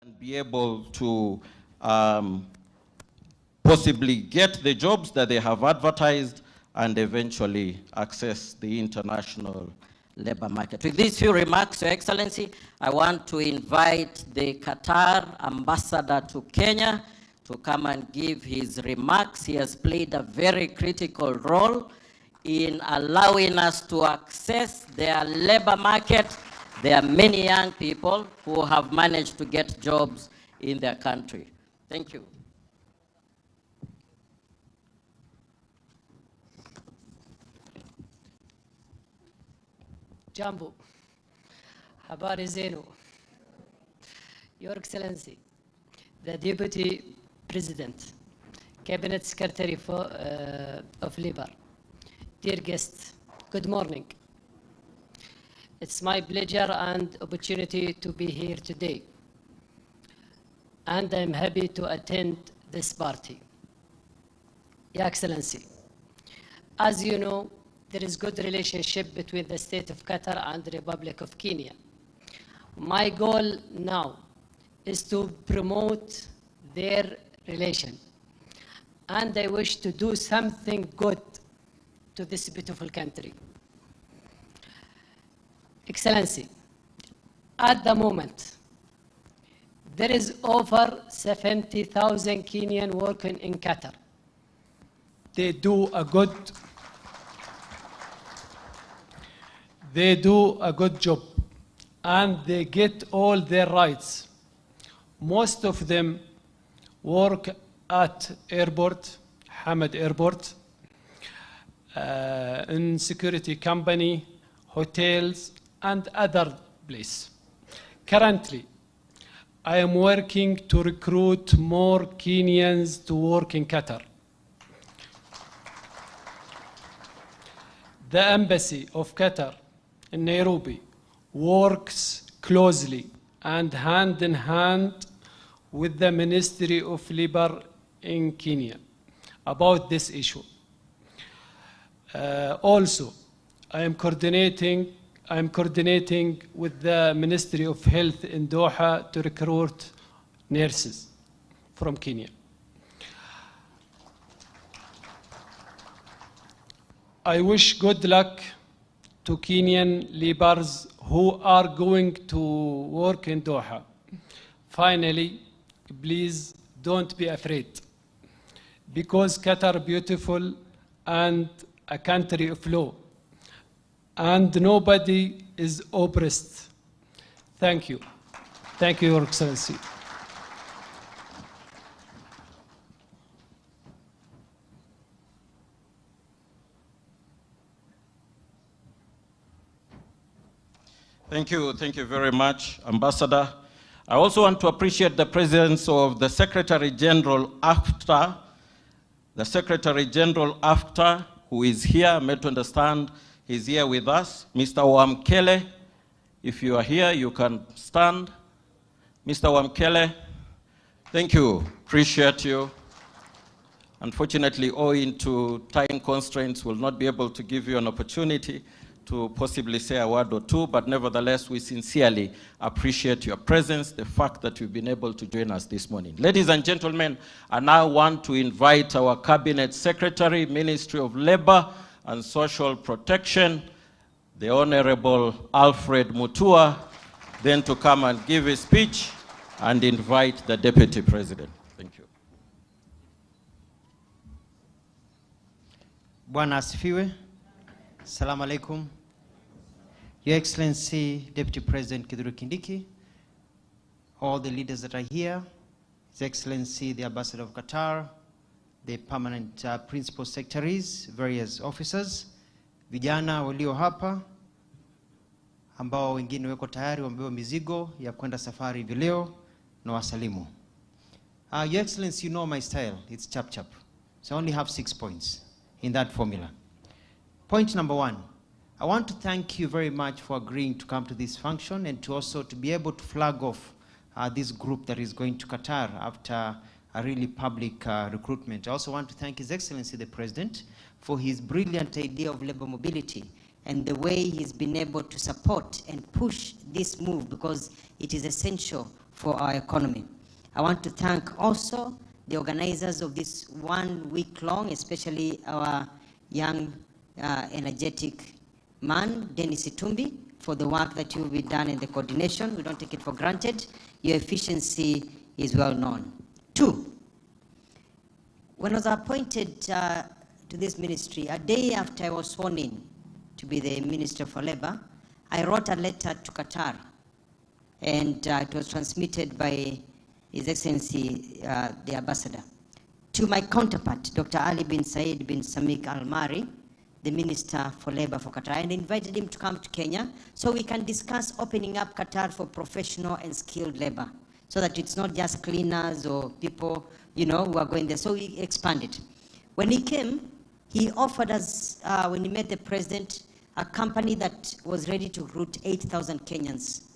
and be able to possibly get the jobs that they have advertised and eventually access the international labor market. With these few remarks, Your Excellency, I want to invite the Qatar ambassador to Kenya to come and give his remarks. He has played a very critical role in allowing us to access their labor market. There are many young people who have managed to get jobs in their country. Thank you. Jambo, habari zenu. Your Excellency, the Deputy President, Cabinet Secretary of Labor, dear guests, good morning. It's my pleasure and opportunity to be here today, and I'm happy to attend this party. Your Excellency, as you know, there is good relationship between the State of Qatar and the Republic of Kenya. My goal now is to promote their relation, and I wish to do something good to this beautiful country. Excellency, at the moment, there is over 70,000 Kenyan working in Qatar. They do a good job, and they get all their rights. Most of them work at airport, Hamad Airport, in security company, hotels, and other places. Currently, I am working to recruit more Kenyans to work in Qatar. The Embassy of Qatar in Nairobi works closely and hand in hand with the Ministry of Labor in Kenya about this issue. Also, I am coordinating with the Ministry of Health in Doha to recruit nurses from Kenya. I wish good luck to Kenyan laborers who are going to work in Doha. Finally, please don't be afraid, because Qatar is beautiful and a country of law, and nobody is oppressed. Thank you. Thank you, Your Excellency. Thank you very much, Ambassador. I also want to appreciate the presence of the Secretary General AFTA, who is here, made to understand he's here with us. Mr. Wamkele, if you are here, you can stand. Mr. Wamkele, thank you, appreciate you. Unfortunately, owing to time constraints, we'll not be able to give you an opportunity to possibly say a word or two, but nevertheless, we sincerely appreciate your presence, the fact that you've been able to join us this morning. Ladies and gentlemen, I now want to invite our Cabinet Secretary, Ministry of Labor and Social Protection, the Honorable Alfred Mutua, then to come and give a speech and invite the Deputy President. Thank you. Bwana asifiwe. Assalamu alaikum. Your Excellency, Deputy President Kithure Kindiki, all the leaders that are here, His Excellency, the Ambassador of Qatar, the permanent principal secretaries, various officers, vijana walio hapa, ambao wengine weko tayari wamebeba mizigo ya kwenda safari hivi leo, na wasalimu. Your Excellency, you know my style, it's chap chap. So I only have 6 points in that formula. Point number 1, I want to thank you very much for agreeing to come to this function and to also to be able to flag off this group that is going to Qatar after a really public recruitment. I also want to thank His Excellency the President for his brilliant idea of labor mobility and the way he's been able to support and push this move, because it is essential for our economy. I want to thank also the organizers of this 1 week long, especially our young, energetic man, Dennis Itumbi, for the work that you've been done in the coordination. We don't take it for granted. Your efficiency is well known. 2, when I was appointed to this ministry, a day after I was sworn in to be the Minister for Labor, I wrote a letter to Qatar, and it was transmitted by His Excellency, the Ambassador, to my counterpart, Dr. Ali bin Said bin Samik Al-Mari, the Minister for Labor for Qatar, and invited him to come to Kenya so we can discuss opening up Qatar for professional and skilled labor, so that it's not just cleaners or people, who are going there. So we expanded. When he came, he offered us, when he met the president, a company that was ready to recruit 8,000 Kenyans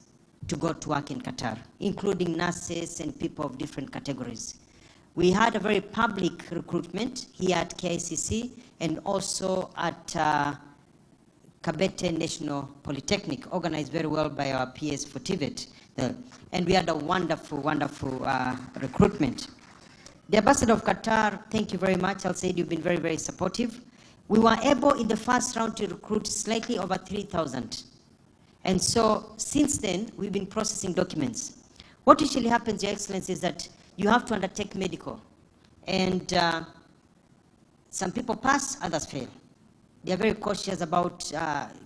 to go to work in Qatar, including nurses and people of different categories. We had a very public recruitment here at KICC and also at Kabete National Polytechnic, organized very well by our PS for TVET. And we had a wonderful, wonderful recruitment. The Ambassador of Qatar, thank you very much. I'll say you've been very, very supportive. We were able in the first round to recruit slightly over 3,000. And so since then, we've been processing documents. What usually happens, Your Excellency, is that you have to undertake medical. And some people pass, others fail. They are very cautious about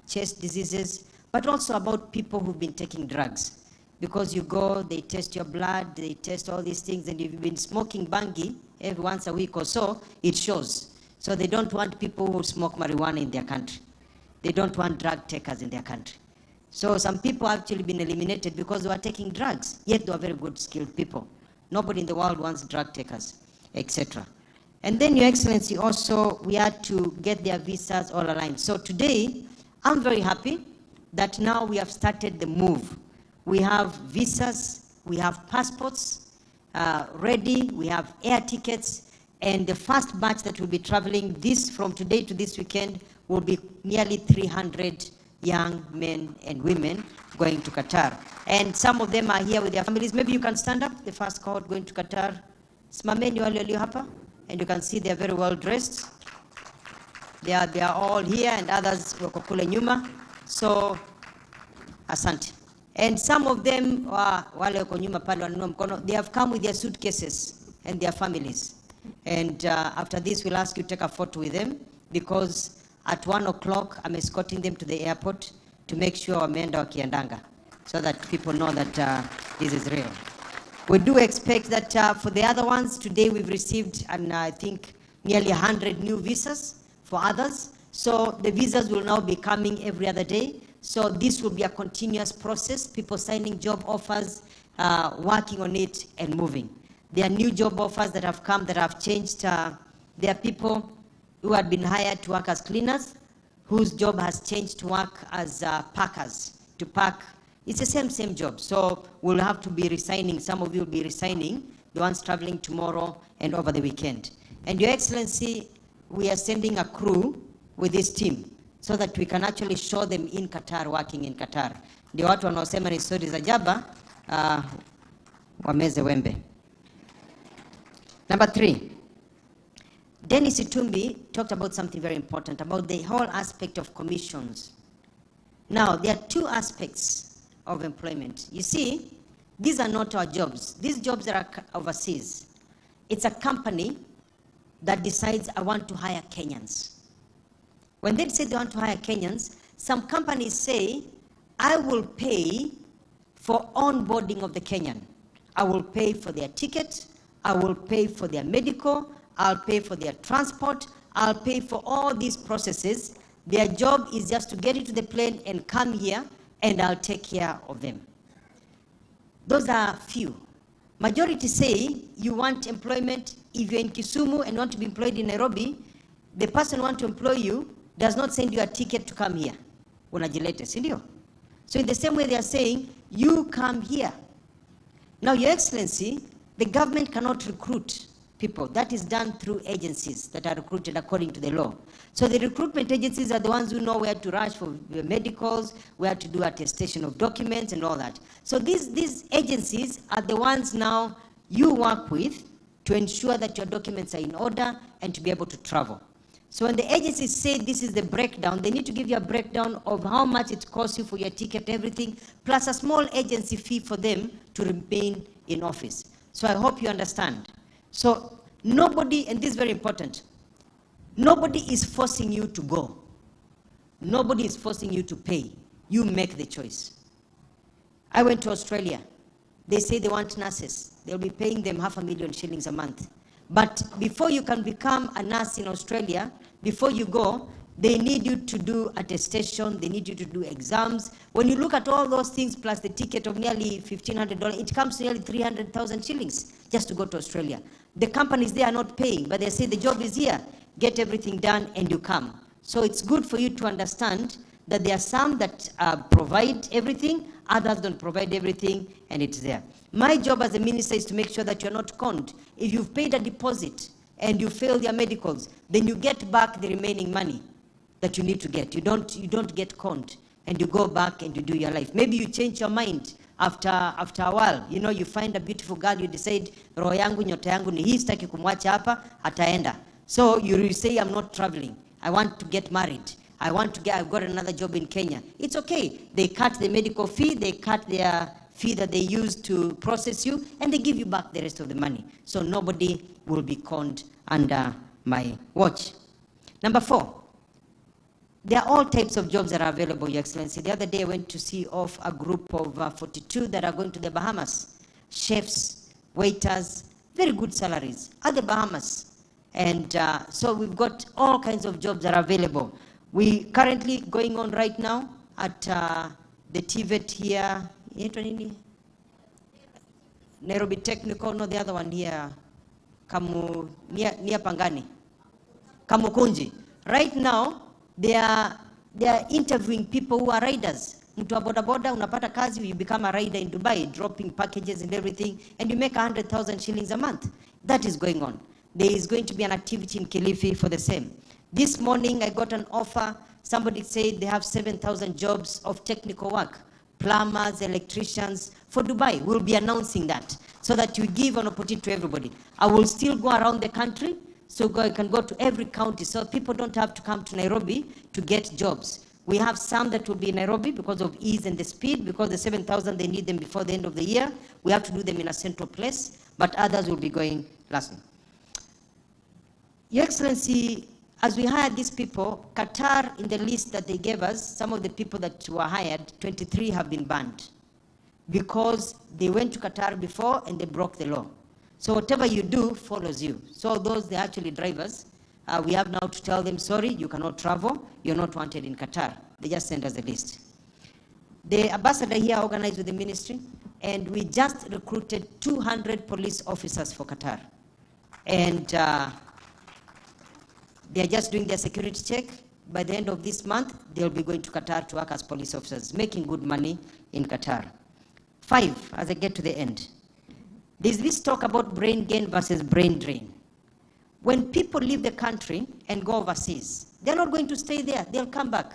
chest diseases, but also about people who've been taking drugs. Because you go, they test your blood, they test all these things, and if you've been smoking bangi every once a week or so, it shows. So they don't want people who smoke marijuana in their country. They don't want drug takers in their country. So some people have actually been eliminated because they were taking drugs, yet they are very good, skilled people. Nobody in the world wants drug takers, etc. And then, Your Excellency, also, we had to get their visas all aligned. So today, I'm very happy that now we have started the move. We have visas, we have passports ready, we have air tickets, and the first batch that will be traveling from today to this weekend will be nearly 300 young men and women going to Qatar. And some of them are here with their families. Maybe you can stand up, the first cohort going to Qatar. Simameni wale walio hapa, and you can see they're very well dressed. They are all here, and others wako kule nyuma. So, asante. And some of them, wale wako nyuma pale wanunua mkono, they have come with their suitcases and their families. And after this, we'll ask you to take a photo with them, because at 1 o'clock, I'm escorting them to the airport to make sure wameenda wakiandanga, so that people know that this is real. We do expect that for the other ones, today we've received, and I think, nearly 100 new visas for others. So the visas will now be coming every other day. So this will be a continuous process, people signing job offers, working on it and moving. There are new job offers that have come that have changed. There are people who had been hired to work as cleaners, whose job has changed to work as packers, to pack. It's the same job. So we'll have to be resigning. Some of you will be resigning, the ones traveling tomorrow and over the weekend. And Your Excellency, we are sending a crew with this team so that we can actually show them in Qatar, working in Qatar. Ndio watu wanaosema ni stories za jaba, wameze wembe. Number 3, Dennis Itumbi talked about something very important, about the whole aspect of commissions. Now, there are 2 aspects of employment. You see, these are not our jobs. These jobs are overseas. It's a company that decides, I want to hire Kenyans. When they say they want to hire Kenyans, some companies say, I will pay for onboarding of the Kenyan. I will pay for their ticket, I will pay for their medical, I'll pay for their transport, I'll pay for all these processes. Their job is just to get into the plane and come here, and I'll take care of them. Those are few. Majority say you want employment. If you're in Kisumu and want to be employed in Nairobi, the person who wants to employ you does not send you a ticket to come here. Unajilete, si ndio? So in the same way they are saying, you come here. Now, Your Excellency, the government cannot recruit people. That is done through agencies that are recruited according to the law. So the recruitment agencies are the ones who know where to rush for medicals, where to do attestation of documents and all that. So these agencies are the ones now you work with to ensure that your documents are in order and to be able to travel. So when the agencies say this is the breakdown, they need to give you a breakdown of how much it costs you for your ticket, everything, plus a small agency fee for them to remain in office. So I hope you understand. So nobody, and this is very important, nobody is forcing you to go. Nobody is forcing you to pay. You make the choice. I went to Australia. They say they want nurses. They'll be paying them 500,000 shillings a month. But before you can become a nurse in Australia, before you go, they need you to do attestation, they need you to do exams. When you look at all those things plus the ticket of nearly $1,500, it comes to nearly 300,000 shillings just to go to Australia. The companies there are not paying, but they say the job is here, get everything done and you come. So it's good for you to understand that there are some that provide everything, others don't provide everything, and it's there. My job as a minister is to make sure that you're not conned. If you've paid a deposit and you fail your medicals, then you get back the remaining money that you need to get. You don't get conned, and you go back and you do your life. Maybe you change your mind after a while. You know, you find a beautiful girl, you decide, roho yangu, nyota yangu ni hii, sitaki kumwacha hapa, ataenda. So you say, I'm not traveling. I want to get married. I've got another job in Kenya. It's okay. They cut the medical fee, they cut their fee that they use to process you, and they give you back the rest of the money. So nobody will be conned under my watch. Number 4, there are all types of jobs that are available, Your Excellency. The other day I went to see off a group of 42 that are going to the Bahamas. Chefs, waiters, very good salaries at the Bahamas. And so we've got all kinds of jobs that are available. We currently going on right now at the TVET here, Nairobi Technical, no, the other one here, near Pangani, Kamukunji. Right now, they are interviewing people who are riders. Mtu wa boda boda, unapata kazi, you become a rider in Dubai, dropping packages and everything, and you make 100,000 shillings a month. That is going on. There is going to be an activity in Kilifi for the same. This morning, I got an offer. Somebody said they have 7,000 jobs of technical work. Plumbers, electricians, for Dubai. We'll be announcing that so that you give an opportunity to everybody. I will still go around the country, so I can go to every county, so people don't have to come to Nairobi to get jobs. We have some that will be in Nairobi because of ease and the speed, because the 7,000, they need them before the end of the year. We have to do them in a central place, but others will be going last. Your Excellency, as we hired these people, Qatar, in the list that they gave us, some of the people that were hired, 23 have been banned because they went to Qatar before and they broke the law. So whatever you do follows you. So those, they're actually drivers. We have now to tell them, sorry, you cannot travel. You're not wanted in Qatar. They just send us the list. The ambassador here organized with the ministry, and we just recruited 200 police officers for Qatar. And they're just doing their security check. By the end of this month, they'll be going to Qatar to work as police officers, making good money in Qatar. 5, as I get to the end. There's this talk about brain gain versus brain drain. When people leave the country and go overseas, they're not going to stay there, they'll come back.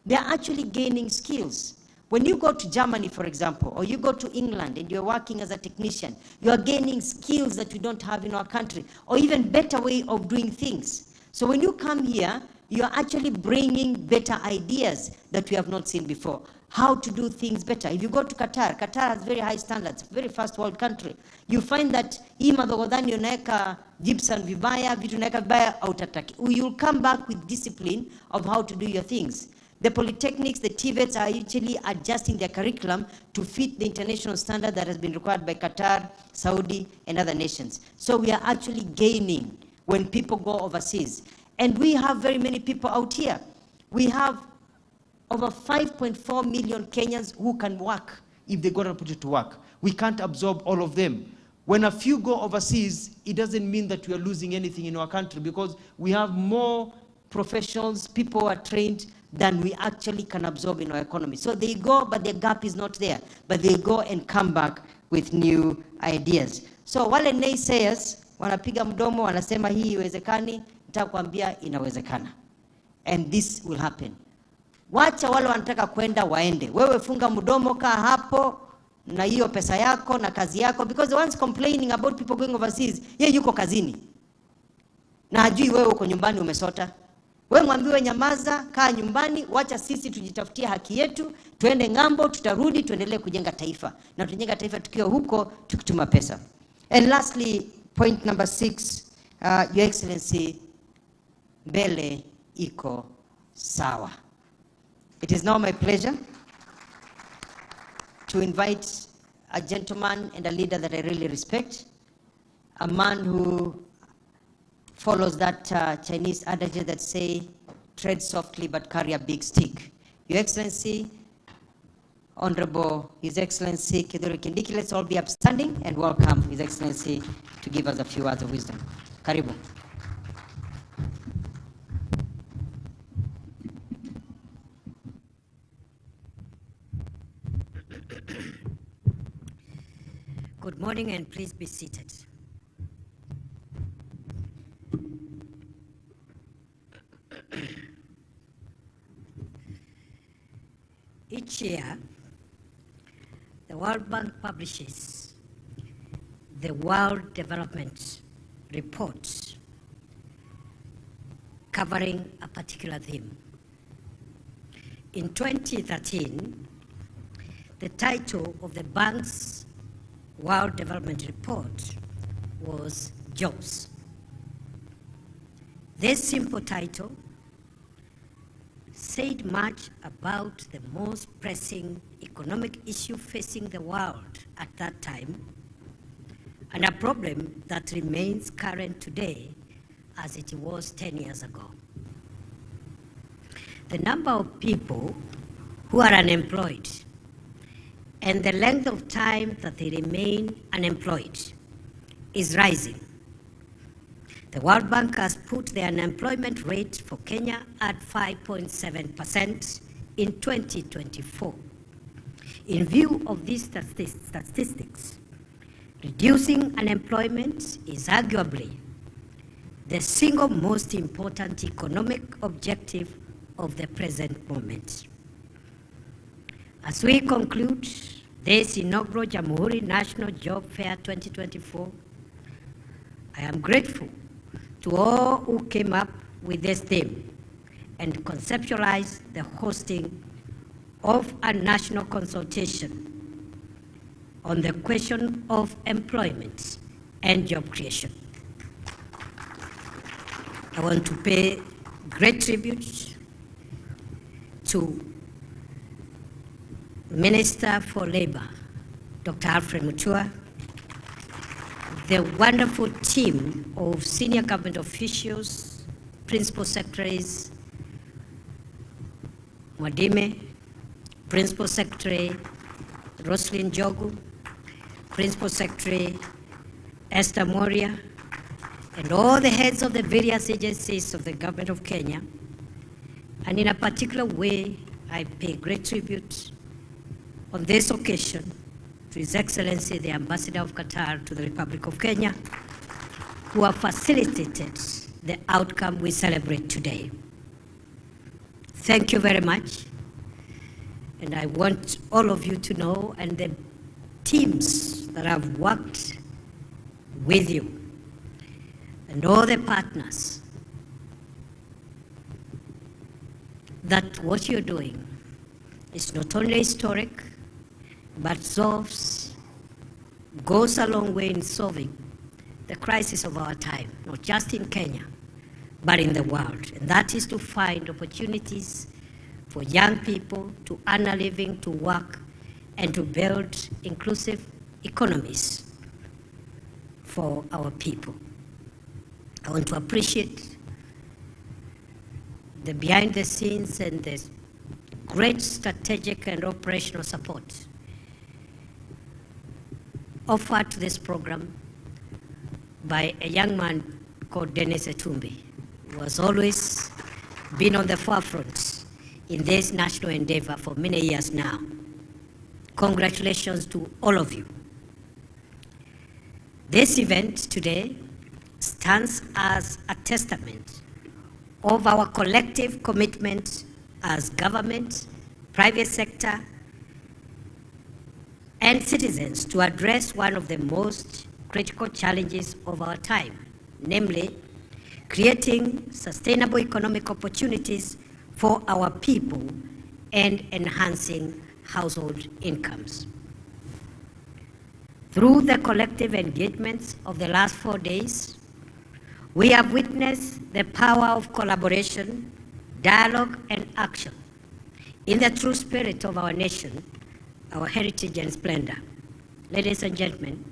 They're actually gaining skills. When you go to Germany, for example, or you go to England and you're working as a technician, you're gaining skills that we don't have in our country, or even better way of doing things. So when you come here, you're actually bringing better ideas that we have not seen before. How to do things better. If you go to Qatar, Qatar has very high standards, very first world country. You find that madhogodhani unaeka gypsum vibaya, vitu unaeka vibaya, autataki. You'll come back with discipline of how to do your things. The polytechnics, the TVETs are actually adjusting their curriculum to fit the international standard that has been required by Qatar, Saudi, and other nations. So we are actually gaining when people go overseas. And we have very many people out here. We have over 5.4 million Kenyans who can work if they got an opportunity to work. We can't absorb all of them. When a few go overseas, it doesn't mean that we are losing anything in our country, because we have more professionals, people who are trained, than we actually can absorb in our economy. So they go, but the gap is not there. But they go and come back with new ideas. So wale naysayers wanapiga mdomo, wanasema hii iwezekani. Nataka kuambia inawezekana. And this will happen. Wacha wale wanataka kwenda waende. Wewe funga mdomo, kaa hapo na hiyo pesa yako na kazi yako, because the ones complaining about people going overseas, yeye yuko kazini na hajui wewe uko nyumbani umesota. Wewe mwambiwe nyamaza, kaa nyumbani, wacha sisi tujitafutie haki yetu, tuende ngambo, tutarudi, tuendelee kujenga taifa. Na tujenga taifa tukiwa huko, tukituma pesa. And lastly, point number 6, Your Excellency, mbele iko sawa. It is now my pleasure to invite a gentleman and a leader that I really respect, a man who follows that Chinese adage that say, tread softly but carry a big stick. Your Excellency, Honorable His Excellency Kithure Kindiki, let's all be upstanding and welcome His Excellency to give us a few words of wisdom. Karibu. Good morning, and please be seated. Each year, the World Bank publishes the World Development Report covering a particular theme. In 2013, the title of the bank's World Development Report was Jobs. This simple title said much about the most pressing economic issue facing the world at that time, and a problem that remains current today as it was 10 years ago. The number of people who are unemployed and the length of time that they remain unemployed is rising. The World Bank has put the unemployment rate for Kenya at 5.7% in 2024. In view of these statistics, reducing unemployment is arguably the single most important economic objective of the present moment. As we conclude this inaugural Jamhuri National Job Fair 2024, I am grateful to all who came up with this theme and conceptualized the hosting of a national consultation on the question of employment and job creation. I want to pay great tribute to Minister for Labor, Dr. Alfred Mutua, the wonderful team of senior government officials, principal secretaries, Mwadime, Principal Secretary Roslyn Jogu, Principal Secretary Esther Moria, and all the heads of the various agencies of the government of Kenya. And in a particular way, I pay great tribute on this occasion to His Excellency, the Ambassador of Qatar to the Republic of Kenya, who have facilitated the outcome we celebrate today. Thank you very much. And I want all of you to know, and the teams that have worked with you, and all the partners, that what you're doing is not only historic, but goes a long way in solving the crisis of our time, not just in Kenya, but in the world. And that is to find opportunities for young people to earn a living, to work, and to build inclusive economies for our people. I want to appreciate the behind the scenes and the great strategic and operational support offered to this program by a young man called Dennis Etumbi, who has always been on the forefront in this national endeavor for many years now. Congratulations to all of you. This event today stands as a testament of our collective commitment as government, private sector, and citizens to address one of the most critical challenges of our time, namely creating sustainable economic opportunities for our people and enhancing household incomes. Through the collective engagements of the last 4 days, we have witnessed the power of collaboration, dialogue, and action in the true spirit of our nation, our heritage and splendor. Ladies and gentlemen,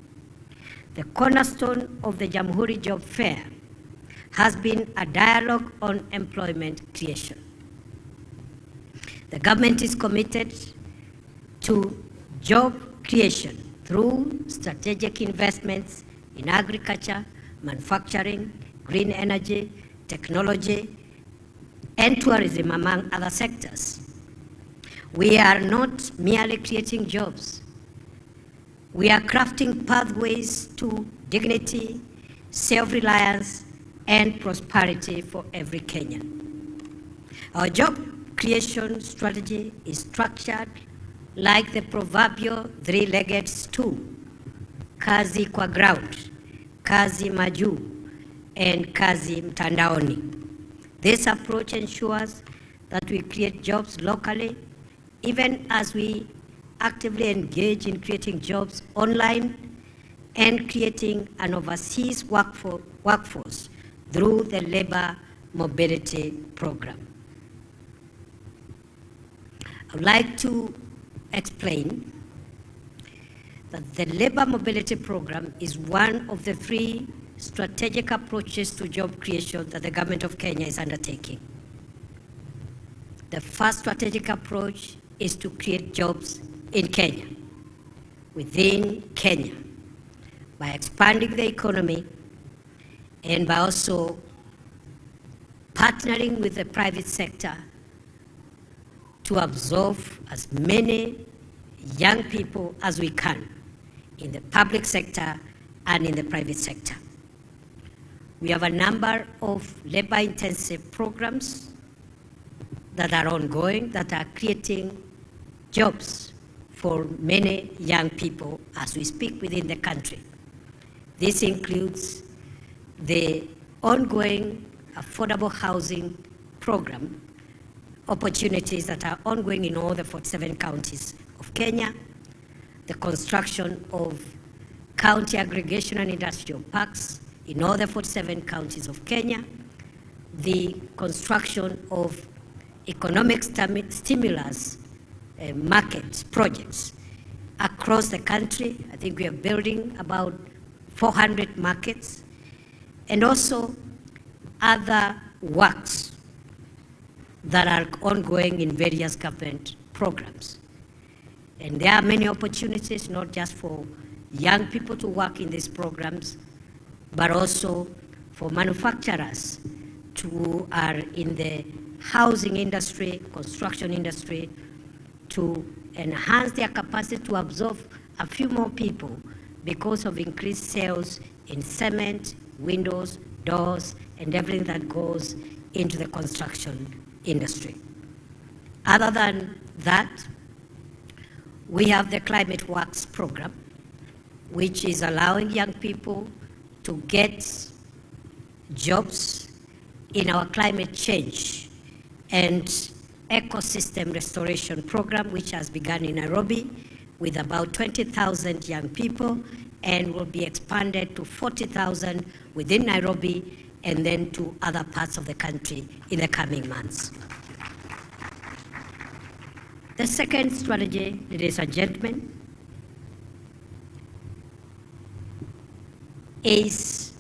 the cornerstone of the Jamhuri Job Fair has been a dialogue on employment creation. The government is committed to job creation through strategic investments in agriculture, manufacturing, green energy, technology, and tourism, among other sectors. We are not merely creating jobs. We are crafting pathways to dignity, self-reliance, and prosperity for every Kenyan. Our job creation strategy is structured like the proverbial three-legged stool: kazi kwa ground, kazi majuu, and kazi mtandaoni. This approach ensures that we create jobs locally, even as we actively engage in creating jobs online and creating an overseas workforce through the labor mobility program. I would like to explain that the labor mobility program is one of the 3 strategic approaches to job creation that the government of Kenya is undertaking. The first strategic approach is to create jobs in Kenya, within Kenya, by expanding the economy and by also partnering with the private sector to absorb as many young people as we can in the public sector and in the private sector. We have a number of labor-intensive programs that are ongoing, that are creating jobs for many young people as we speak within the country. This includes the ongoing affordable housing program, opportunities that are ongoing in all the 47 counties of Kenya, the construction of county aggregation and industrial parks in all the 47 counties of Kenya, the construction of economic stimulus market projects across the country. I think we are building about 400 markets, and also other works that are ongoing in various government programs. And there are many opportunities, not just for young people to work in these programs, but also for manufacturers who are in the housing industry, construction industry, to enhance their capacity to absorb a few more people because of increased sales in cement, windows, doors, and everything that goes into the construction industry. Other than that, we have the Climate Works program, which is allowing young people to get jobs in our climate change and ecosystem restoration program, which has begun in Nairobi with about 20,000 young people and will be expanded to 40,000 within Nairobi and then to other parts of the country in the coming months. The second strategy, ladies and gentlemen, is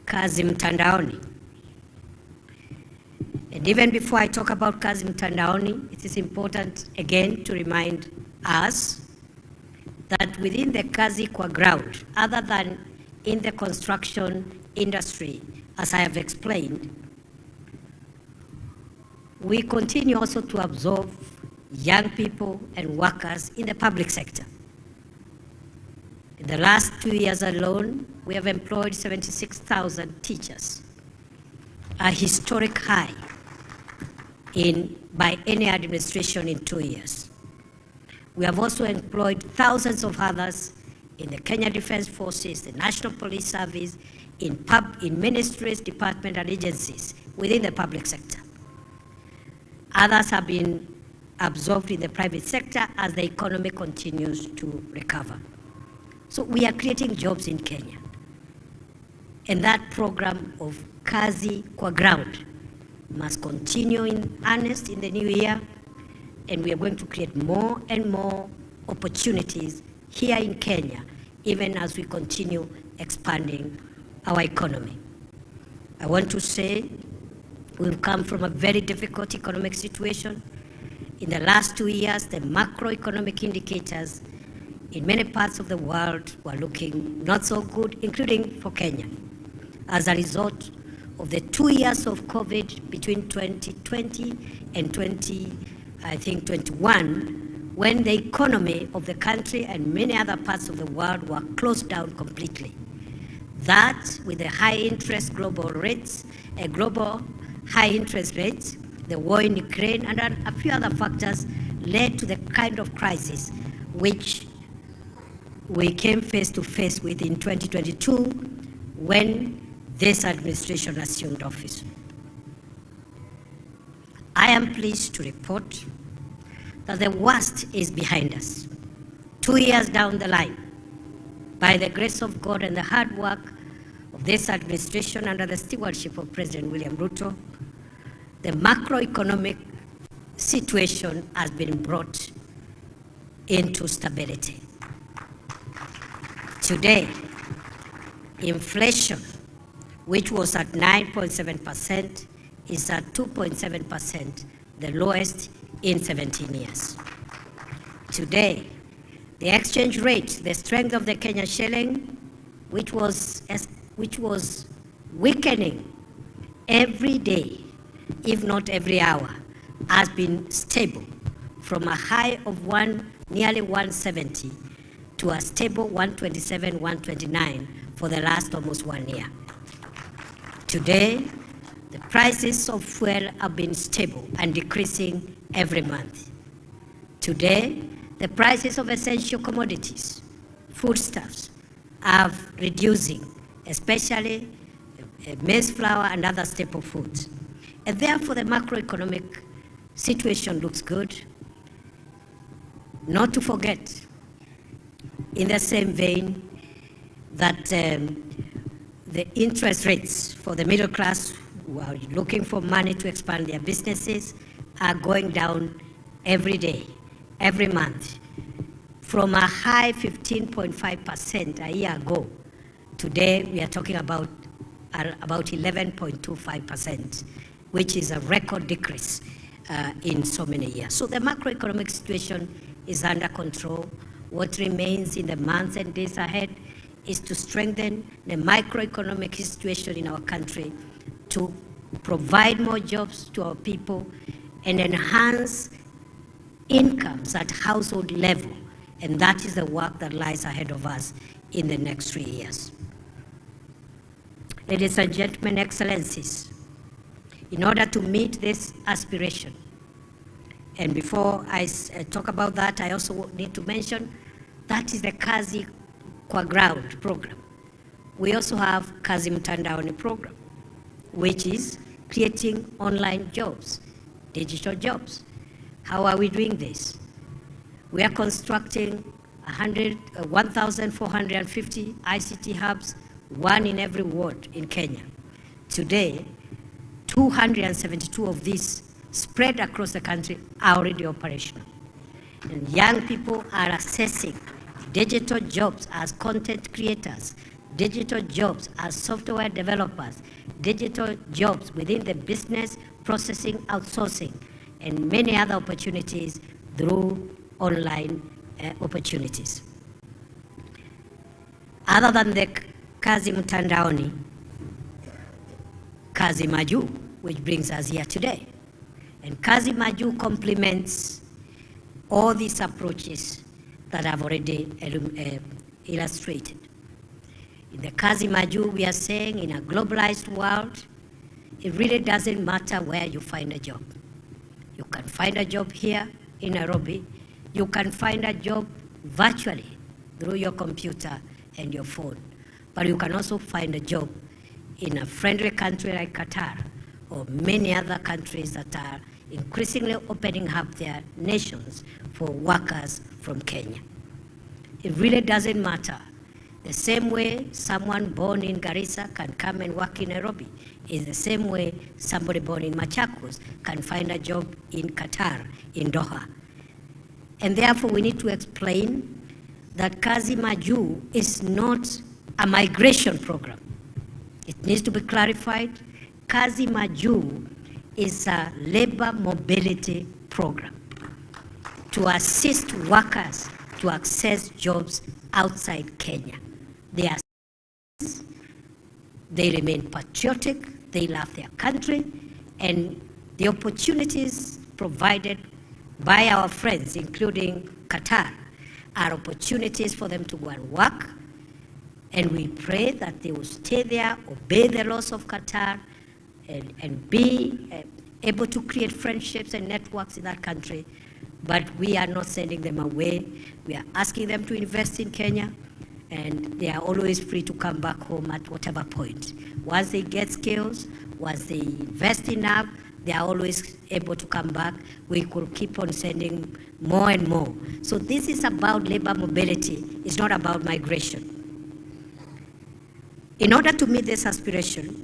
kazi mtandaoni. And even before I talk about kazi mtandaoni, it is important again to remind us that within the kazi kwa ground, other than in the construction industry, as I have explained, we continue also to absorb young people and workers in the public sector. In the last 2 years alone, we have employed 76,000 teachers, a historic high by any administration in 2 years. We have also employed thousands of others in the Kenya Defense Forces, the National Police Service, in ministries, departments, and agencies within the public sector. Others have been absorbed in the private sector as the economy continues to recover. So we are creating jobs in Kenya. And that program of Kazi kwa Ground must continue in earnest in the new year, and we are going to create more and more opportunities here in Kenya, even as we continue expanding our economy. I want to say we've come from a very difficult economic situation. In the last 2 years, the macroeconomic indicators in many parts of the world were looking not so good, including for Kenya, as a result of the 2 years of COVID between 2020 and 2021, when the economy of the country and many other parts of the world were closed down completely. That, with the high interest global high interest rates, the war in Ukraine, and a few other factors led to the kind of crisis which we came face to face with in 2022 when this administration assumed office. I am pleased to report that the worst is behind us. 2 years down the line, by the grace of God and the hard work of this administration under the stewardship of President William Ruto, the macroeconomic situation has been brought into stability. Today, inflation, which was at 9.7%, is at 2.7%, the lowest in 17 years. Today, the exchange rate, the strength of the Kenyan shilling, which was weakening every day, if not every hour, has been stable from a high of nearly 170 to a stable 127, 129 for the last almost 1 year. Today, the prices of fuel have been stable and decreasing every month. Today, the prices of essential commodities, foodstuffs, are reducing, especially maize flour and other staple foods. And therefore, the macroeconomic situation looks good. Not to forget, in the same vein, that the interest rates for the middle class who are looking for money to expand their businesses are going down every day, every month. From a high 15.5% a year ago, today we are talking about 11.25%, which is a record decrease in so many years. So the macroeconomic situation is under control. What remains in the months and days ahead is to strengthen the microeconomic situation in our country, to provide more jobs to our people, and enhance incomes at household level. And that is the work that lies ahead of us in the next 3 years. Ladies and gentlemen, excellencies, in order to meet this aspiration, and before I talk about that, I also need to mention that is the Kazi kwa Ground program. We also have Kazi Mtandaoni program, which is creating online jobs, digital jobs. How are we doing this? We are constructing 1,450 ICT hubs, one in every ward in Kenya. Today, 272 of these spread across the country are already operational. And young people are accessing digital jobs as content creators, digital jobs as software developers, digital jobs within the business processing outsourcing, and many other opportunities through online opportunities. Other than the Kazi Mtandaoni, Kazi Maju, which brings us here today. And Kazi Maju complements all these approaches that I've already illustrated. In the Kazi Maju, we are saying in a globalized world, it really doesn't matter where you find a job. You can find a job here in Nairobi. You can find a job virtually through your computer and your phone. But you can also find a job in a friendly country like Qatar or many other countries that are increasingly opening up their nations for workers from Kenya. It really doesn't matter. The same way someone born in Garissa can come and work in Nairobi is the same way somebody born in Machakos can find a job in Qatar, in Doha. And therefore we need to explain that Kazi Maju is not a migration program. It needs to be clarified. Kazi Maju is a labor mobility program to assist workers to access jobs outside Kenya. They remain patriotic, they love their country, and the opportunities provided by our friends, including Qatar, are opportunities for them to go and work, and we pray that they will stay there, obey the laws of Qatar, and be able to create friendships and networks in that country. But we are not sending them away. We are asking them to invest in Kenya, and they are always free to come back home at whatever point. Once they get skills, once they invest enough, they are always able to come back. We could keep on sending more and more. So this is about labor mobility. It's not about migration. In order to meet this aspiration,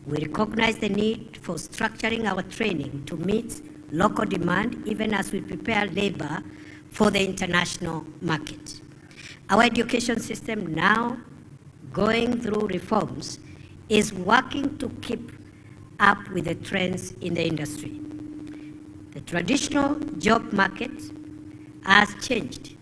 we recognize the need for structuring our training to meet local demand, even as we prepare labor for the international market. Our education system, now going through reforms, is working to keep up with the trends in the industry. The traditional job market has changed.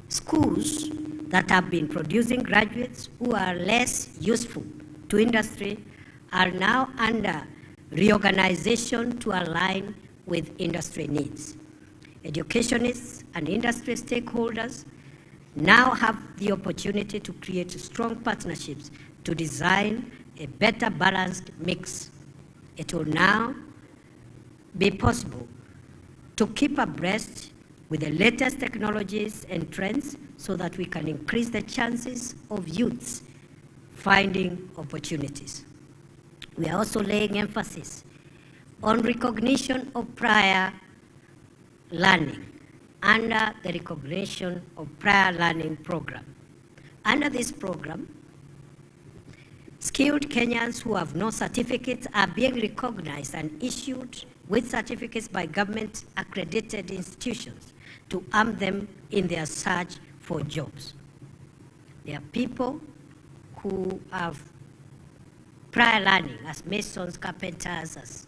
Schools that have been producing graduates who are less useful to industry are now under reorganization to align with industry needs. Educationists and industry stakeholders now have the opportunity to create strong partnerships to design a better balanced mix. It will now be possible to keep abreast with the latest technologies and trends so that we can increase the chances of youths finding opportunities. We are also laying emphasis on recognition of prior learning under the Recognition of Prior Learning Program. Under this program, skilled Kenyans who have no certificates are being recognized and issued with certificates by government accredited institutions to arm them in their search for jobs. There are people who have prior learning as masons, carpenters, as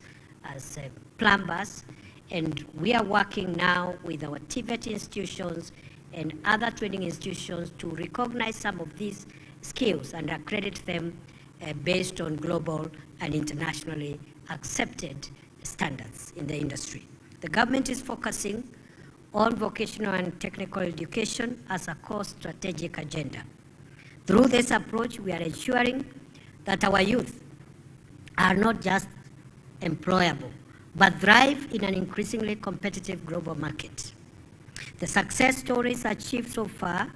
plumbers, and we are working now with our TVET institutions and other training institutions to recognize some of these skills and accredit them based on global and internationally accepted standards in the industry. The government is focusing on vocational and technical education as a core strategic agenda. Through this approach, we are ensuring that our youth are not just employable, but thrive in an increasingly competitive global market. The success stories achieved so far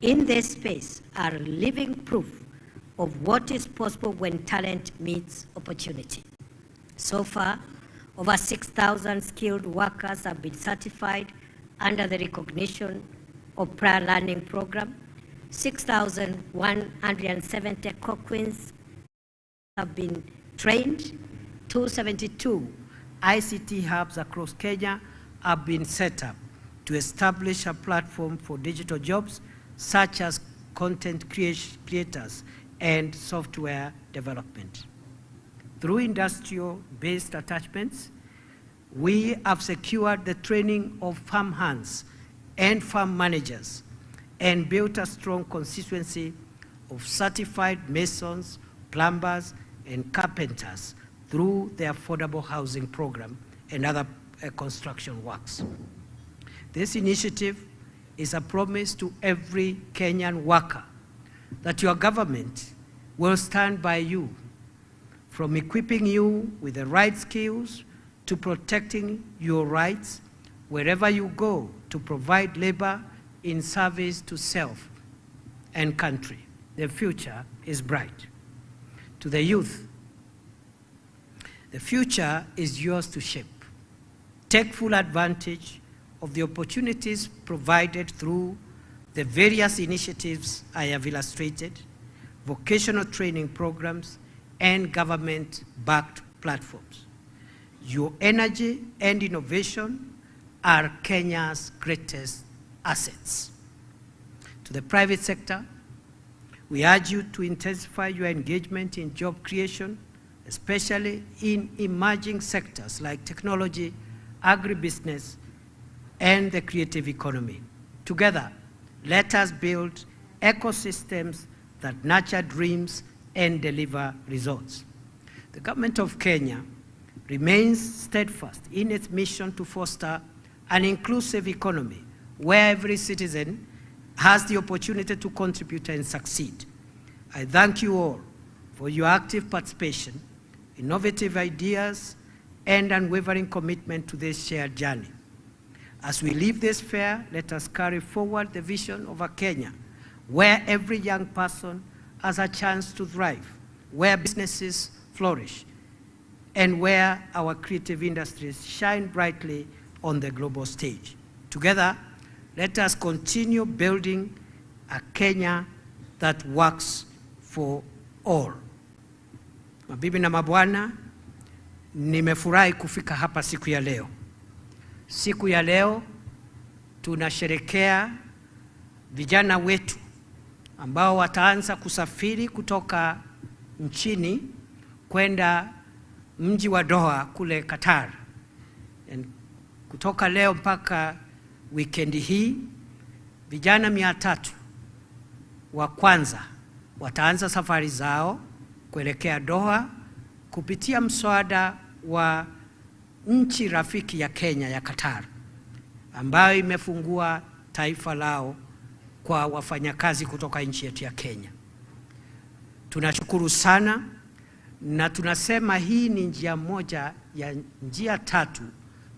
in this space are living proof of what is possible when talent meets opportunity. So far, over 6,000 skilled workers have been certified under the Recognition of Prior Learning Program. 6,170 Coquins have been trained. 272 ICT hubs across Kenya have been set up to establish a platform for digital jobs such as content creators and software development. Through industrial-based attachments, we have secured the training of farm hands and farm managers and built a strong constituency of certified masons, plumbers, and carpenters through the affordable housing program and other construction works. This initiative is a promise to every Kenyan worker that your government will stand by you, from equipping you with the right skills to protecting your rights wherever you go, to provide labor in service to self and country. The future is bright. To the youth, the future is yours to shape. Take full advantage of the opportunities provided through the various initiatives I have illustrated, vocational training programs, and government-backed platforms. Your energy and innovation are Kenya's greatest assets. To the private sector, we urge you to intensify your engagement in job creation, especially in emerging sectors like technology, agribusiness, and the creative economy. Together, let us build ecosystems that nurture dreams and deliver results. The government of Kenya remains steadfast in its mission to foster an inclusive economy where every citizen has the opportunity to contribute and succeed. I thank you all for your active participation, innovative ideas, and unwavering commitment to this shared journey. As we leave this fair, let us carry forward the vision of a Kenya where every young person has a chance to thrive, where businesses flourish, and where our creative industries shine brightly on the global stage. Together, let us continue building a Kenya that works for all. Mabibi na mabwana, nimefurahi kufika hapa siku ya leo. Siku ya leo tunasherekea vijana wetu ambao wataanza kusafiri kutoka nchini kwenda mji wa Doha kule Qatar. Kutoka leo mpaka wikendi hii, vijana 300 wa kwanza wataanza safari zao kuelekea Doha kupitia mswada wa nchi rafiki ya Kenya ya Qatar, ambayo imefungua taifa lao kwa wafanyakazi kutoka nchi yetu ya Kenya. Tunashukuru sana na tunasema hii ni njia moja ya njia 3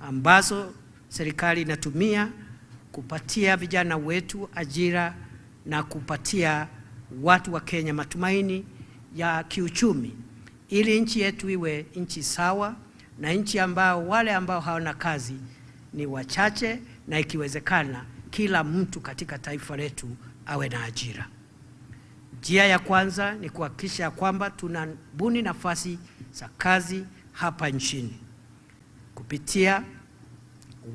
ambazo serikali inatumia kupatia vijana wetu ajira na kupatia watu wa Kenya matumaini ya kiuchumi, ili nchi yetu iwe nchi sawa na nchi ambao wale ambao hawana kazi ni wachache, na ikiwezekana kila mtu katika taifa letu awe na ajira. Njia ya kwanza ni kuhakikisha kwamba tunabuni nafasi za kazi hapa nchini kupitia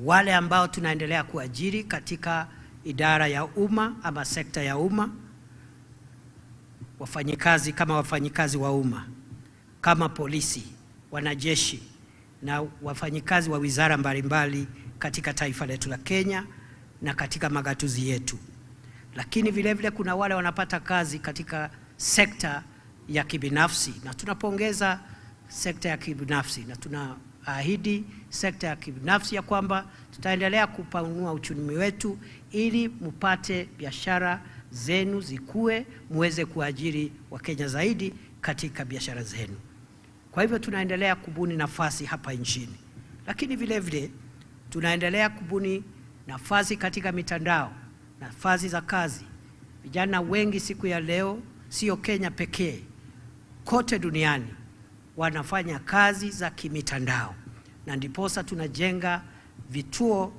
wale ambao tunaendelea kuajiri katika idara ya umma ama sekta ya umma, wafanyikazi kama wafanyikazi wa umma, kama polisi, wanajeshi na wafanyikazi wa wizara mbalimbali katika taifa letu la Kenya na katika magatuzi yetu. Lakini vile vile kuna wale wanapata kazi katika sekta ya kibinafsi, na tunapongeza sekta ya kibinafsi na tunaahidi sekta ya kibinafsi ya kwamba tutaendelea kupanua uchumi wetu ili mpate biashara zenu zikue, muweze kuajiri Wakenya zaidi katika biashara zenu. Kwa hivyo tunaendelea kubuni nafasi hapa nchini, lakini vile vile tunaendelea kubuni nafasi katika mitandao, nafasi za kazi. Vijana wengi siku ya leo, sio Kenya pekee, kote duniani wanafanya kazi za kimitandao, na ndiposa tunajenga vituo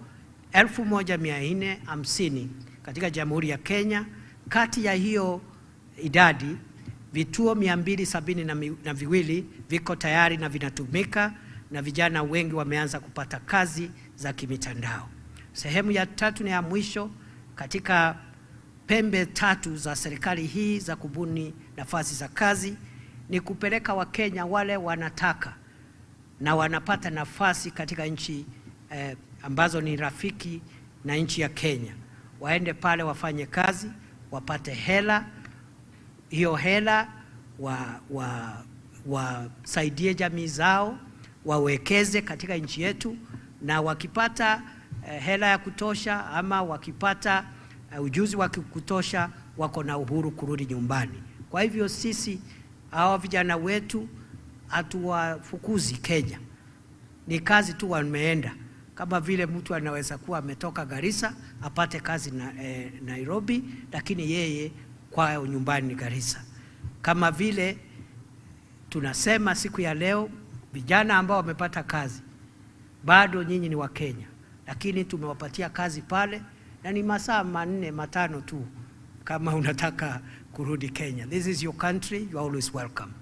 1450 katika Jamhuri ya Kenya. Kati ya hiyo idadi, vituo 272 viko tayari na vinatumika, na vijana wengi wameanza kupata kazi za kimitandao. Sehemu ya 3 na ya mwisho katika pembe 3 za serikali hii za kubuni nafasi za kazi ni kupeleka Wakenya wale wanataka na wanapata nafasi katika nchi ambazo ni rafiki na nchi ya Kenya, waende pale wafanye kazi, wapate hela. Hiyo hela wasaidie jamii zao, wawekeze katika nchi yetu, na wakipata hela ya kutosha ama wakipata ujuzi wa kutosha, wako na uhuru kurudi nyumbani. Kwa hivyo sisi hawa vijana wetu hatuwafukuzi Kenya, ni kazi tu wameenda. Kama vile mtu anaweza kuwa ametoka Garissa apate kazi Nairobi, lakini yeye kwao nyumbani ni Garissa. Kama vile tunasema siku ya leo, vijana ambao wamepata kazi, bado nyinyi ni wa Kenya, lakini tumewapatia kazi pale na ni masaa 4-5 tu kama unataka kurudi Kenya. This is your country, you are always welcome.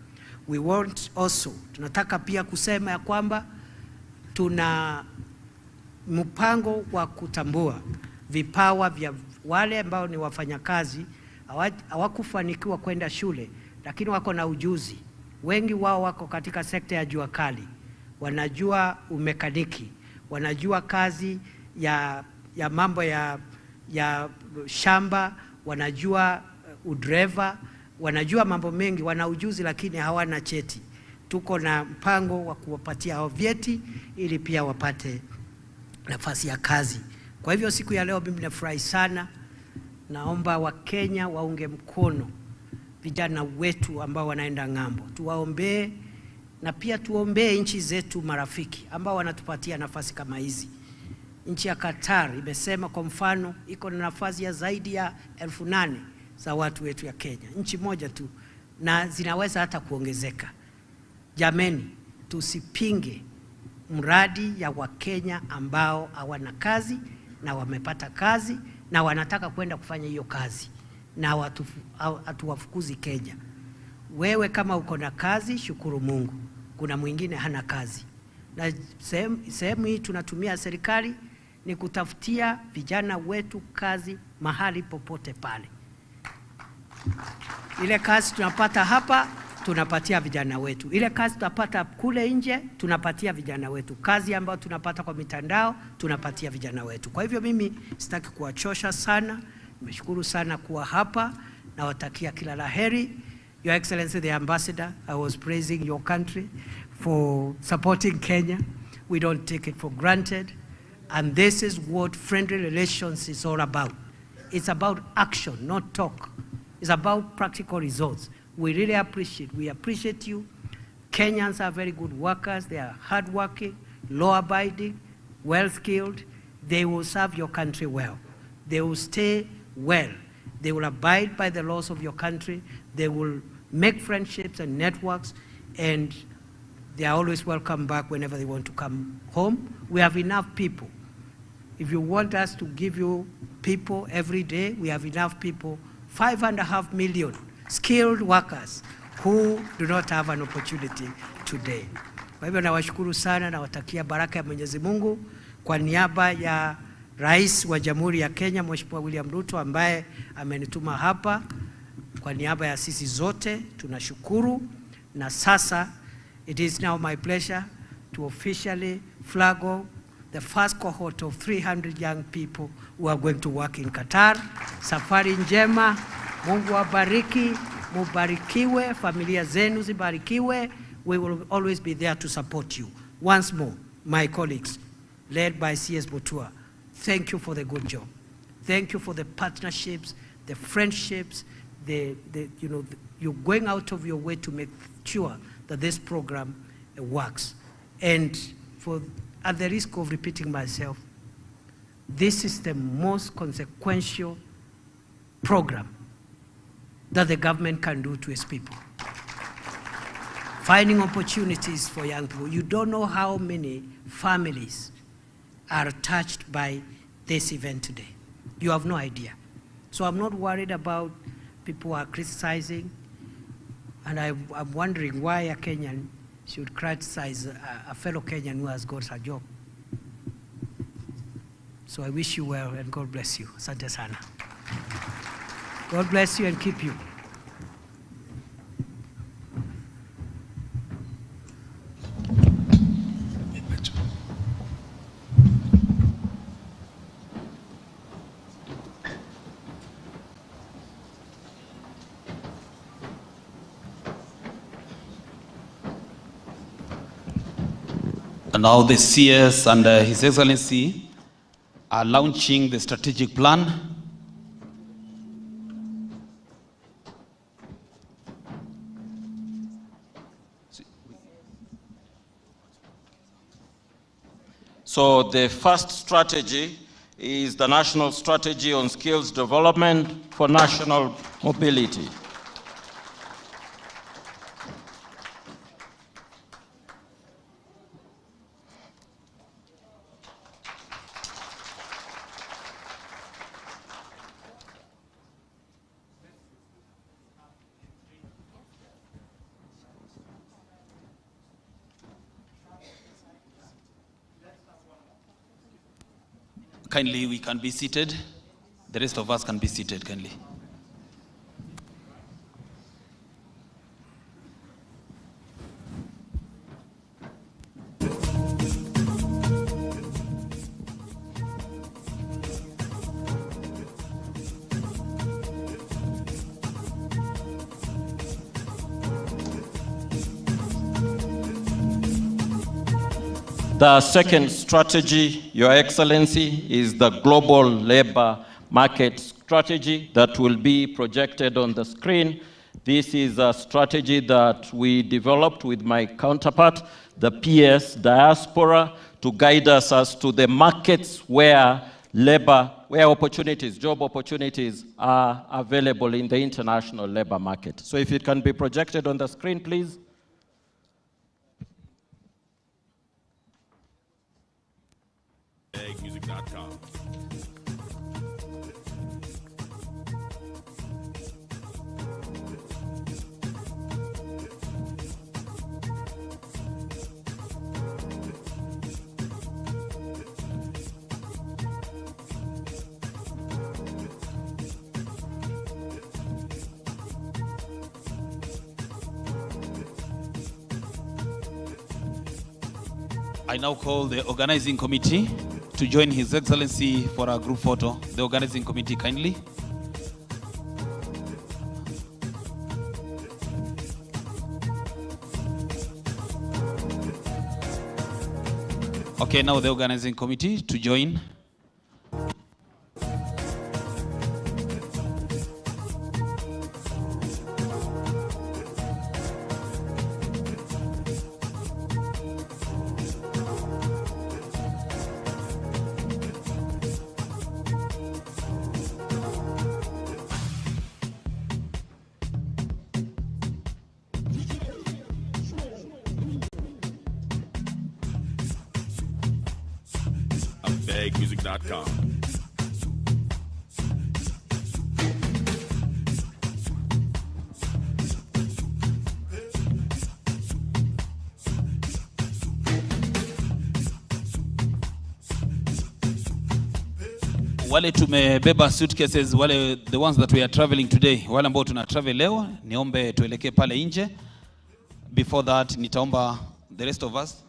We want also, tunataka pia kusema ya kwamba tuna mpango wa kutambua vipawa vya wale ambao ni wafanyakazi hawakufanikiwa kwenda shule, lakini wako na ujuzi. Wengi wao wako katika sekta ya jua kali, wanajua umekaniki, wanajua kazi ya mambo ya shamba, wanajua udreva, wanajua mambo mengi, wana ujuzi lakini hawana cheti. Tuko na mpango wa kuwapatia hao vyeti ili pia wapate nafasi ya kazi. Kwa hivyo siku ya leo mimi nafurahi sana. Naomba Wakenya waunge mkono vijana wetu ambao wanaenda ng'ambo. Tuwaombee na pia tuombee nchi zetu marafiki ambao wanatupatia nafasi kama hizi. Nchi ya Qatar imesema kwa mfano iko na nafasi ya zaidi ya 8,000 za watu wetu ya Kenya. Nchi moja tu, na zinaweza hata kuongezeka. Jameni, tusipinge mradi ya Wakenya ambao hawana kazi na wamepata kazi na wanataka kwenda kufanya hiyo kazi, na hatuwafukuzi Kenya. Wewe kama uko na kazi, shukuru Mungu. Kuna mwingine hana kazi. Na sehemu hii tunatumia serikali ni kutafutia vijana wetu kazi mahali popote pale. Ile kazi tunapata hapa, tunapatia vijana wetu. Ile kazi tunapata kule nje, tunapatia vijana wetu. Kazi ambayo tunapata kwa mitandao, tunapatia vijana wetu. Kwa hivyo mimi sitaki kuwachosha sana. Nimeshukuru sana kuwa hapa na watakia kila laheri. Your Excellency the Ambassador, I was praising your country for supporting Kenya. We don't take it for granted. And this is what friendly relations is all about. It's about action, not talk. It's about practical results. We really appreciate you. Kenyans are very good workers. They are hardworking, law-abiding, well-skilled. They will serve your country well. They will stay well. They will abide by the laws of your country. They will make friendships and networks, and they are always welcome back whenever they want to come home. We have enough people. If you want us to give you people every day, we have enough people, 5.5 million skilled workers who do not have an opportunity today. Kwa hivyo nawashukuru sana na watakia baraka ya Mwenyezi Mungu kwa niaba ya Rais wa Jamhuri ya Kenya, Mheshimiwa William Ruto, ambaye amenituma hapa. Kwa niaba ya sisi zote tunashukuru, na sasa it is now my pleasure to officially flag off the first cohort of 300 young people who are going to work in Qatar. Safari njema, Mungu wabariki, mubarikiwe, familia zenu zibarikiwe. We will always be there to support you. Once more, my colleagues, led by CS Butua, thank you for the good job. Thank you for the partnerships, the friendships, you're going out of your way to make sure that this program works. And at the risk of repeating myself, this is the most consequential program that the government can do to its people. Finding opportunities for young people. You don't know how many families are touched by this event today. You have no idea. So I'm not worried about people who are criticizing, and I'm wondering why a Kenyan should criticize a fellow Kenyan who has got a job. So I wish you well, and God bless you. Asante sana. God bless you and keep you. And now the CS and His Excellency are launching the strategic plan So the first strategy is the National Strategy on Skills Development for National Mobility. Kindly, we can be seated. The rest of us can be seated, kindly. The second strategy, Your Excellency, is the global labor market strategy that will be projected on the screen. This is a strategy that we developed with my counterpart, the PS Diaspora, to guide us as to the markets where opportunities, job opportunities are available in the international labor market. So if it can be projected on the screen, please. MATIANG'I. I now call the organizing committee to join His Excellency for a group photo. The organizing committee, kindly. Okay, now the organizing committee to join. MATIANG'I. Wale tumebeba suitcases, wale the ones that we are traveling today, wale ambao tuna travel leo, niombe tuelekee pale nje. Before that, nitaomba the rest of us.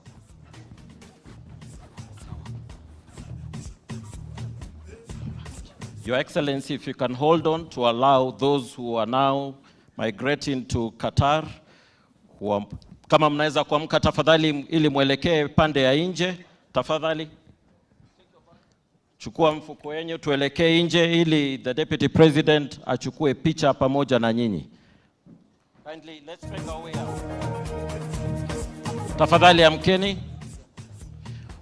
Your Excellency, if you can hold on to allow those who are now migrating to Qatar, kama mnaweza kuamka tafadhali ili mwelekee pande ya nje, tafadhali. Chukua mfuko wenyu tuelekee nje ili the Deputy President achukue picha pamoja na nyinyi. Kindly, let's make our way out. Tafadhali amkeni.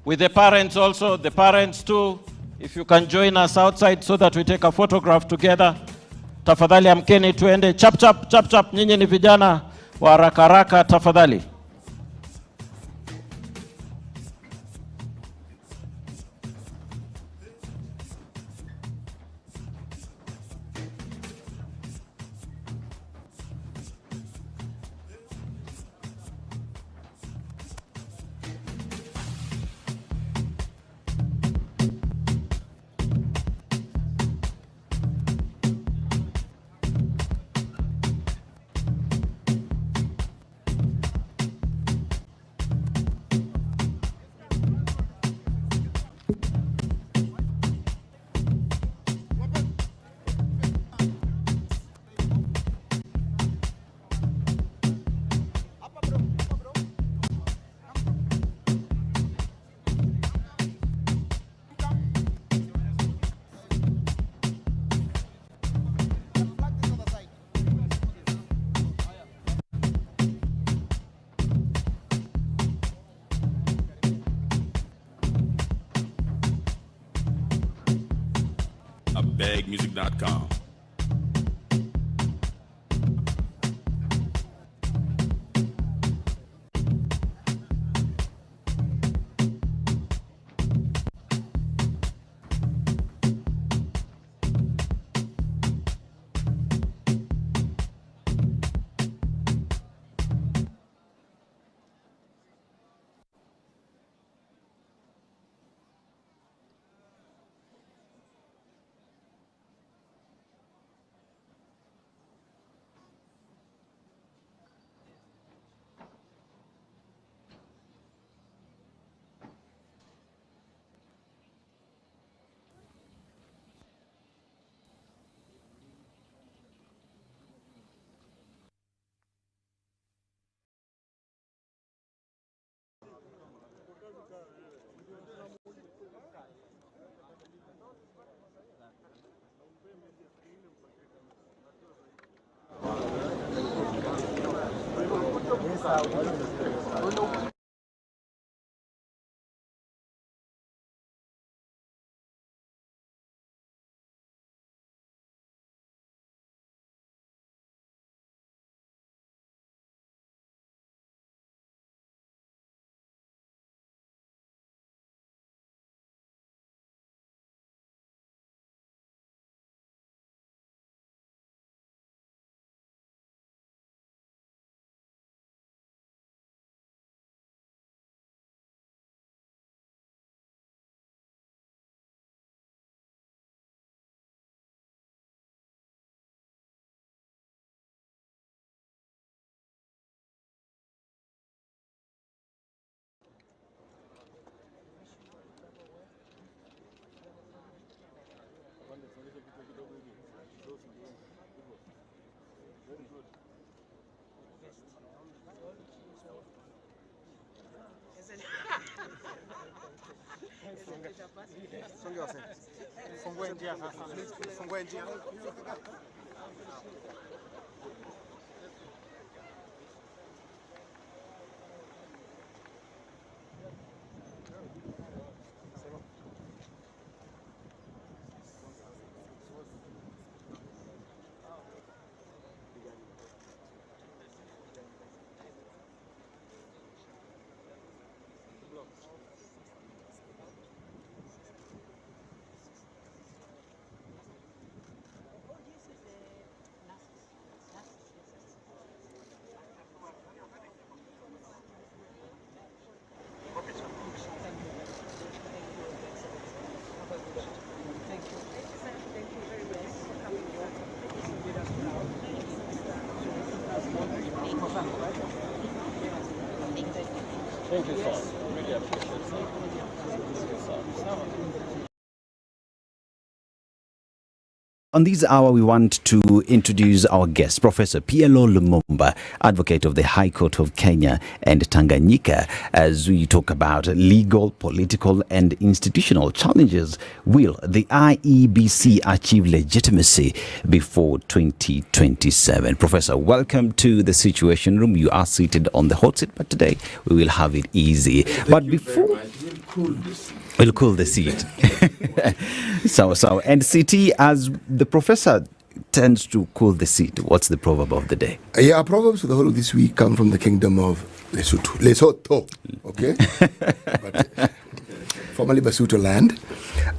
With the parents also, the parents too, if you can join us outside so that we take a photograph together. Tafadhali amkeni tuende chap chap chap chap, nyinyi ni vijana wa haraka haraka, tafadhali. www.begmusic.com. Thank you, sir. Really appreciate it, sir. On this hour, we want to introduce our guest, Professor PLO Lumumba, advocate of the High Court of Kenya and Tanganyika, as we talk about legal, political, and institutional challenges. Will the IEBC achieve legitimacy before 2027? Professor, welcome to the Situation Room. You are seated on the hot seat, but today we will have it easy. But before... We'll cool the seat. And CT, as the professor tends to cool the seat, what's the proverb of the day? Yeah, proverbs for the whole of this week come from the kingdom of Lesotho, okay? But formerly Basuto land.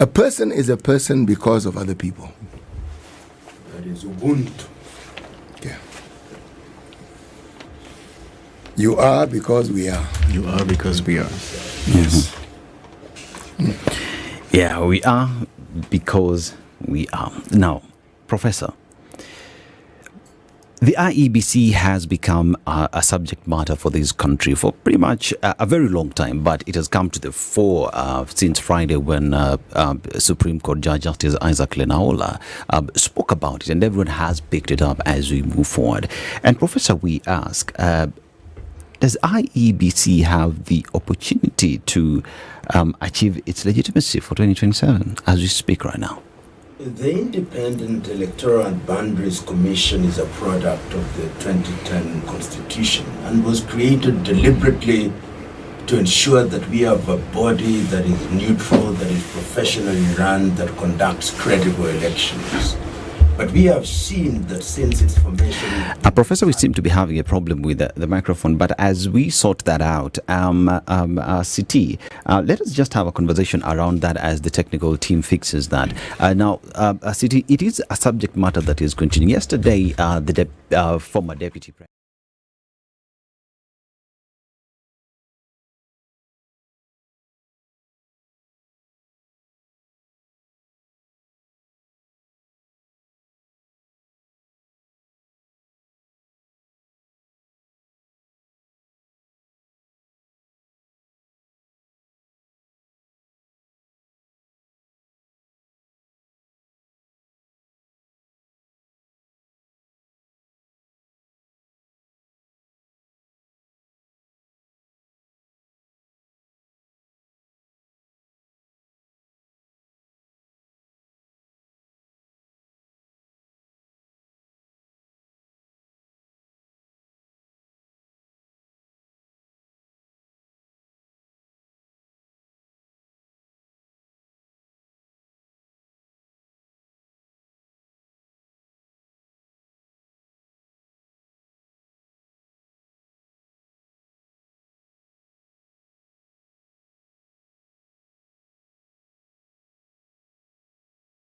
A person is a person because of other people. That is Ubuntu. Okay. You are because we are. You are because we are. Yes. Yeah, we are because we are. Now, Professor, the IEBC has become a subject matter for this country for pretty much a very long time, but it has come to the fore since Friday when Supreme Court Judge Justice Isaac Lenaola spoke about it, and everyone has picked it up as we move forward. And Professor, we ask, does IEBC have the opportunity to achieve its legitimacy for 2027 as we speak right now? The Independent Electoral and Boundaries Commission is a product of the 2010 Constitution and was created deliberately to ensure that we have a body that is neutral, that is professionally run, that conducts credible elections. But we have seen that since its formation... Professor, we seem to be having a problem with the microphone, but as we sort that out, Siti, let us just have a conversation around that as the technical team fixes that. Now, Siti, it is a subject matter that is continuing. Yesterday, the former Deputy President